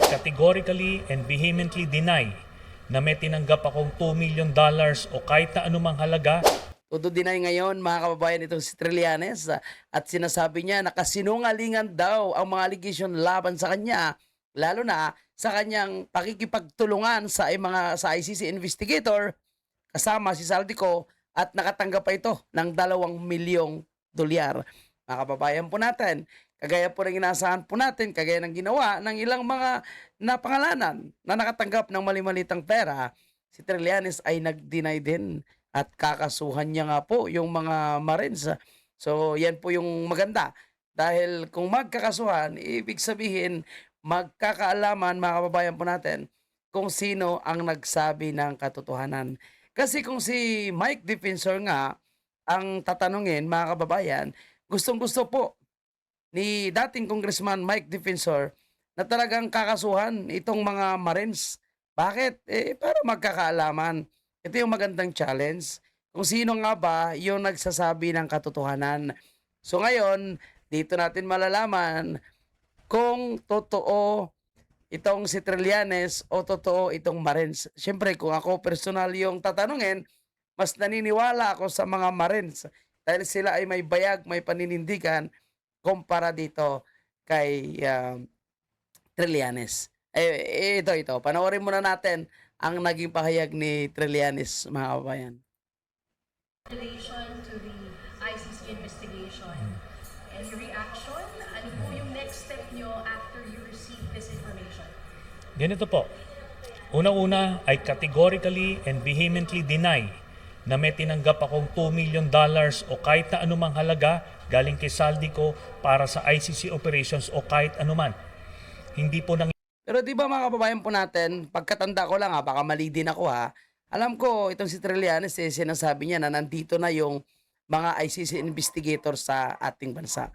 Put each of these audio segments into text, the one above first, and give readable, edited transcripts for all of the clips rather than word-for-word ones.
categorically and vehemently deny na may tinanggap akong $2 million o kahit na anumang halaga. Todo deny ngayon mga kababayan itong si Trillanes at sinasabi niya na kasinungalingan daw ang mga allegation laban sa kanya, lalo na sa kanyang pakikipagtulungan sa ICC investigator kasama si Saldico at nakatanggap pa ito ng $2 milyong. Mga kababayan po natin, kagaya po ng inaasahan po natin, kagaya ng ginawa ng ilang mga napangalanan na nakatanggap ng mali-malitang pera, si Trillanes ay nag-deny din at kakasuhan niya nga po yung mga Marines. So yan po yung maganda. Dahil kung magkakasuhan, ibig sabihin magkakaalaman mga kababayan po natin kung sino ang nagsabi ng katotohanan. Kasi kung si Mike Defensor nga ang tatanungin mga kababayan, gustong-gusto po ni dating Congressman Mike Defensor na talagang kakasuhan itong mga Marines. Bakit? Para magkakaalaman. Ito yung magandang challenge. Kung sino nga ba yung nagsasabi ng katotohanan. So ngayon, dito natin malalaman kung totoo itong si Trillanes o totoo itong Marines. Siyempre, kung ako personal yung tatanungin, mas naniniwala ako sa mga Marines dahil sila ay may bayag, may paninindigan kumpara dito kay Trillanes. Ito. Panoorin muna natin ang naging pahayag ni Trillanes, mga kababayan. Relation to the ICC investigation. Any reaction? Ano po yung next step nyo after you receive this information? Ganito po. Una-una, I categorically and vehemently deny na may tinanggap akong $2 million o kahit na anumang halaga galing kay Saldico para sa ICC operations o kahit anuman. Hindi po nang Pero di ba mga kababayan po natin, pagkatanda ko lang baka mali din ako alam ko itong si Trillanes sinasabi niya na nandito na yung mga ICC investigator sa ating bansa.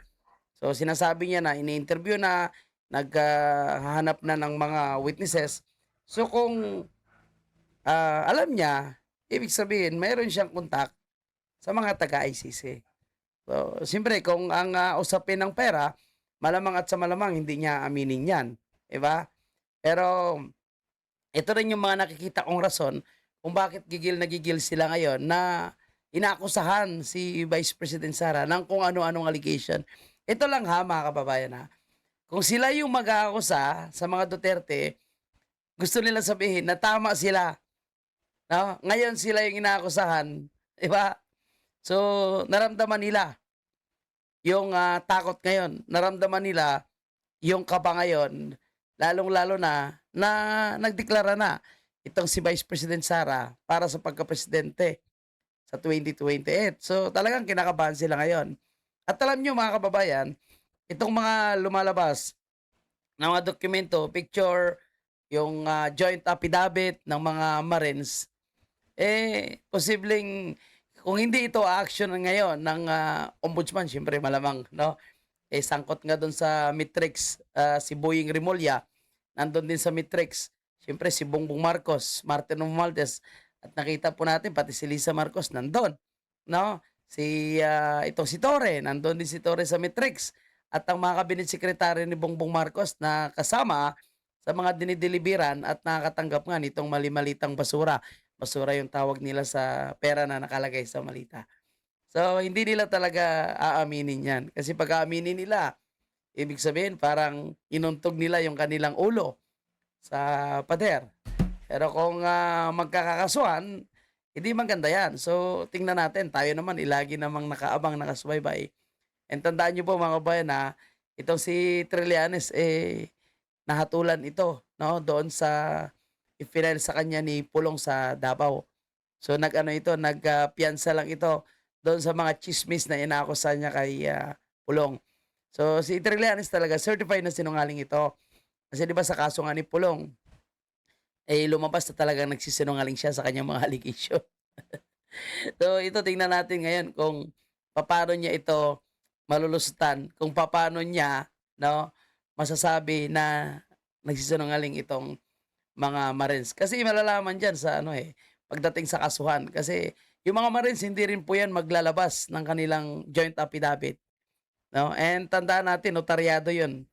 So sinasabi niya na ini-interview na, naghahanap na ng mga witnesses. So kung alam niya, ibig sabihin mayroon siyang kontak sa mga taga-ICC. So siyempre kung ang usapin ng pera, malamang at sa malamang hindi niya aminin yan. Diba? Pero ito rin yung mga nakikita kong rason kung bakit gigil na gigil sila ngayon na inaakusahan si Vice President Sara ng kung ano-anong allegation. Ito lang mga kababayan Kung sila yung mag-aakusa sa mga Duterte, gusto nila sabihin na tama sila. No? Ngayon sila yung inaakusahan. Diba? So, naramdaman nila yung takot ngayon. Naramdaman nila yung kaba ngayon. Lalong-lalo na nagdeklara na itong si Vice President Sara para sa pagka-presidente sa 2028. So talagang kinakabahan sila ngayon. At alam nyo mga kababayan, itong mga lumalabas na mga dokumento, picture, yung joint affidavit ng mga Marines, posibleng kung hindi ito action ngayon ng ombudsman, siyempre malamang, no? Sangkot nga doon sa Matrix, si Boying Rimulya, nandun din sa Matrix. Siyempre si Bongbong Marcos, Martin Romualdez, at nakita po natin pati si Lisa Marcos nandun, no? Itong si Torre, nandun din si Torre sa Matrix. At ang mga cabinet secretary ni Bongbong Marcos na kasama sa mga dinideliveran at nakakatanggap nga nitong mali-malitang basura. Basura yung tawag nila sa pera na nakalagay sa malita. So, hindi nila talaga aaminin yan. Kasi pag aaminin nila, ibig sabihin parang inuntog nila yung kanilang ulo sa pader. Pero kung magkakakasuhan, hindi maganda yan. So, tingnan natin. Tayo naman, ilagi namang nakaabang, nakasubaybay. And tandaan nyo po mga kabayan itong si Trillanes, nahatulan ito, no? Doon sa i-file sa kanya ni Pulong sa Davao. So, nagpiyansa lang ito doon sa mga chismis na inaakusan niya kay Pulong. So si Trillanes talaga certified na sinungaling ito. Kasi 'di ba sa kaso nga ni Pulong, lumabas na talagang nagsisinungaling siya sa kanyang mga allegation. So ito tingnan natin ngayon kung paano niya ito malulusutan, kung paano niya, no, masasabi na nagsisinungaling itong mga Marines. Kasi malalaman diyan sa pagdating sa kasuhan kasi yung mga Marines, hindi rin po yan maglalabas ng kanilang joint affidavit. No? And tandaan natin, notaryado yun.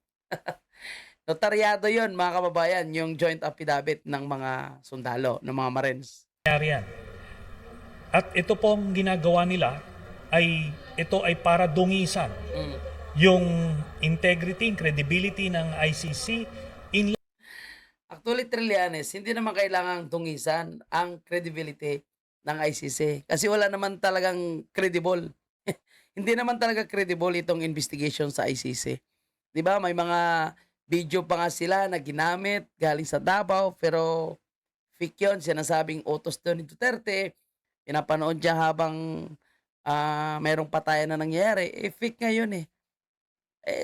Notaryado yon mga kababayan, yung joint affidavit ng mga sundalo, ng mga Marines. nangyari yan. At ito pong ginagawa nila ito ay para dungisan Mm. yung integrity, credibility ng ICC in Actually, Trillanes, hindi naman kailangang tungisan ang credibility ng ICC. Kasi wala naman talagang credible. Hindi naman talaga credible itong investigation sa ICC. 'Di ba? May mga video pa nga sila na ginamit galing sa Davao pero fake yun. Sinasabing utos doon ni Duterte. Pinapanood niya habang mayroong patayan na nangyayari. Fake nga yun eh.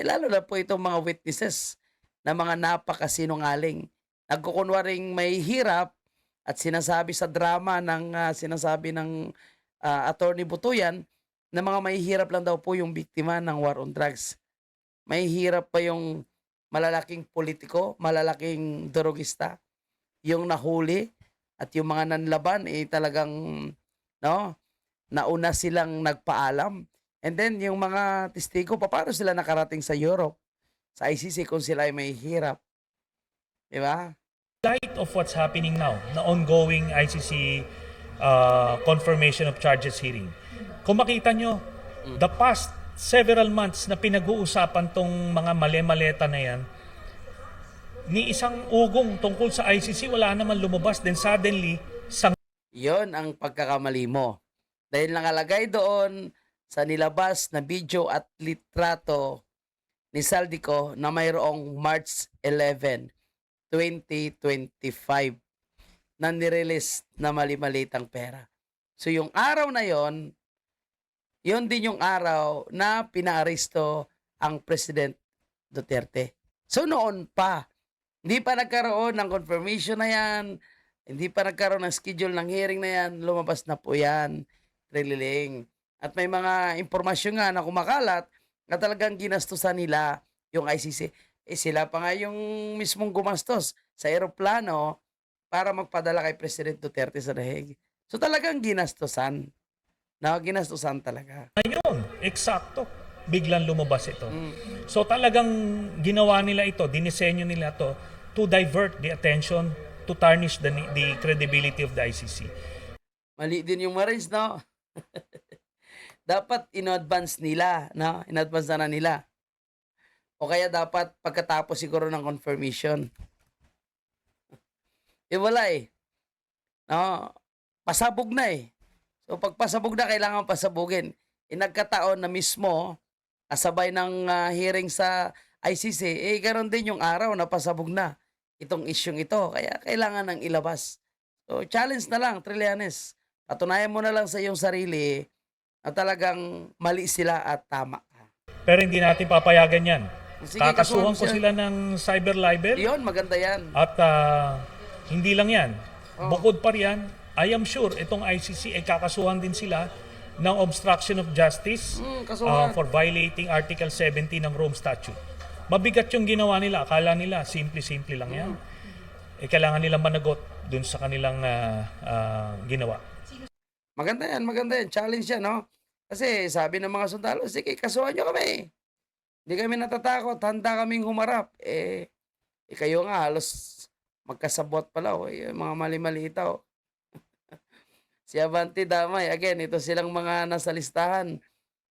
Lalo na po itong mga witnesses na mga napakasinungaling. Nagkukunwaring may hirap at sinasabi sa drama ng sinasabi ng attorney Butuyan na mga may hirap lang daw po yung biktima ng war on drugs. May hirap pa yung malalaking politiko, malalaking drogista, yung nahuli at yung mga nanlaban talagang no, nauna silang nagpaalam. And then yung mga testigo, paano sila nakarating sa Europe, sa ICC kung sila ay may hirap? Di ba? light of what's happening now, the ongoing ICC confirmation of charges hearing. Kung makita nyo, the past several months na pinag-uusapan tong mga mali-maleta na yan, ni isang ugong tungkol sa ICC, wala naman lumabas. Then suddenly, Yon ang pagkakamali mo. Dahil nakalagay doon sa nilabas na video at litrato ni Saldico na mayroong March 11, 2025 na nirelease na mali-malitang pera. So yung araw na yon din yung araw na pinaaresto ang President Duterte. So noon pa, hindi pa nagkaroon ng confirmation na yan, hindi pa nagkaroon ng schedule ng hearing na yan, lumabas na po yan, Trililing. At may mga impormasyon nga na kumakalat na talagang ginastusan nila yung ICC. Sila pa nga yung mismong gumastos sa eroplano para magpadala kay President Duterte sa Hague. So talagang ginastusan. Ginastusan talaga. ngayon, eksakto, biglang lumabas ito. So talagang ginawa nila ito, dinisenyo nila to to divert the attention, to tarnish the credibility of the ICC. Mali din yung Marines, no? Dapat in-advance nila, no? In-advance na nila. O kaya dapat pagkatapos siguro ng confirmation. Wala eh. No? Pasabog na eh. So pag pasabog na, kailangan pasabugin. Nagkataon na mismo, kasabay ng hearing sa ICC, ganoon din yung araw na pasabog na itong isyong ito. Kaya kailangan ng ilabas. So challenge na lang, Trillanes. Patunayan mo na lang sa iyong sarili na talagang mali sila at tama ka. Pero hindi natin papayagan yan. Sige, Kakasuhan ko kasuhan sila ng cyber libel. Yun, maganda yan. At hindi lang yan. Bukod pa riyan, I am sure itong ICC ay kakasuhan din sila ng obstruction of justice Kasuhan. for violating Article 70 ng Rome Statute. Mabigat yung ginawa nila. Akala nila, simple-simple lang yan. Kailangan nilang managot dun sa kanilang ginawa. Maganda yan, maganda yan. Challenge yan, no? Kasi sabi ng mga sundalo, sige, kasuhan nyo kami. Hindi kami natatakot, handa kaming humarap. Kayo nga, halos magkasabot pala, mga mali-mali ito. Si Avanti Damay, again, ito silang mga nasa listahan,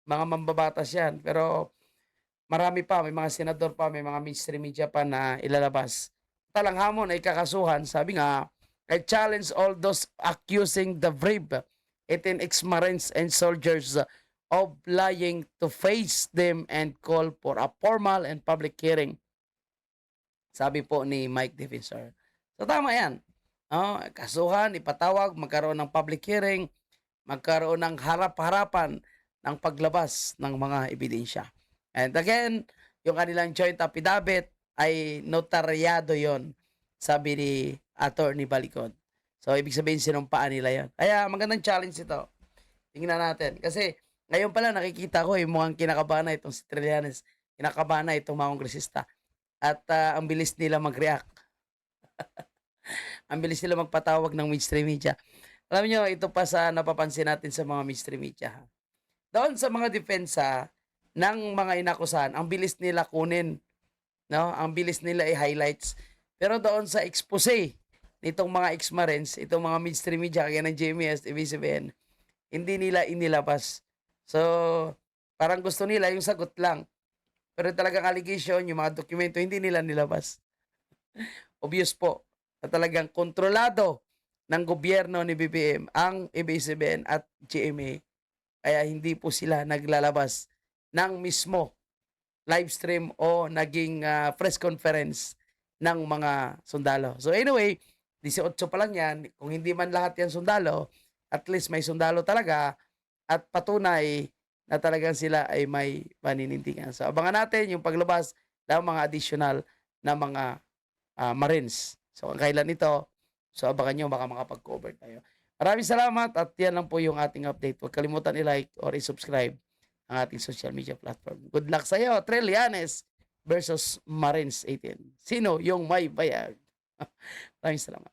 mga mambabatas yan. Pero marami pa, may mga senador pa, may mga mainstream media pa na ilalabas. Talang hamon ay kakasuhan, sabi nga, I challenge all those accusing the brave 18 ex-Marines and soldiers of lying to face them and call for a formal and public hearing. Sabi po ni Mike Defensor. So tama yan. Kasuhan, ipatawag, magkaroon ng public hearing, magkaroon ng harap-harapan ng paglabas ng mga ebidensya. And again, yung kanilang joint affidavit ay notaryado yon, sabi ni Attorney Balicod. So, ibig sabihin sinumpaan nila yon. Kaya magandang challenge ito. Tingnan natin. Kasi ngayon pala nakikita ko mukhang kinakabahan na itong si Trillanes. Kinakabahan na itong mga kongresista. At ang bilis nila mag-react. Ang bilis nila magpatawag ng mainstream media. Alam nyo, ito pa sa napapansin natin sa mga mainstream media. Doon sa mga depensa ng mga inakusahan, ang bilis nila kunin no? Ang bilis nila i-highlights. Pero doon sa expose nitong mga ex-Marines, itong mga mainstream media kaya ng GMS, ABS-CBN, hindi nila inilabas. So, parang gusto nila yung sagot lang. Pero talagang allegation, yung mga dokumento, hindi nila nilabas. Obvious po na talagang kontrolado ng gobyerno ni BBM ang ABS-CBN at GMA. Kaya hindi po sila naglalabas ng mismo live stream o naging press conference ng mga sundalo. So anyway, 18 pa lang yan. Kung hindi man lahat yan sundalo, at least may sundalo talaga at patunay na talagang sila ay may paninindigan. So abangan natin yung paglabas ng mga additional na mga Marines. So kailan ito? So abangan nyo, baka makapag-cover tayo. Maraming salamat at yan lang po yung ating update. Huwag kalimutan i-like or i-subscribe ang ating social media platform. Good luck sa iyo, Trillanes versus Marines 18. Sino yung may bayag? Maraming salamat.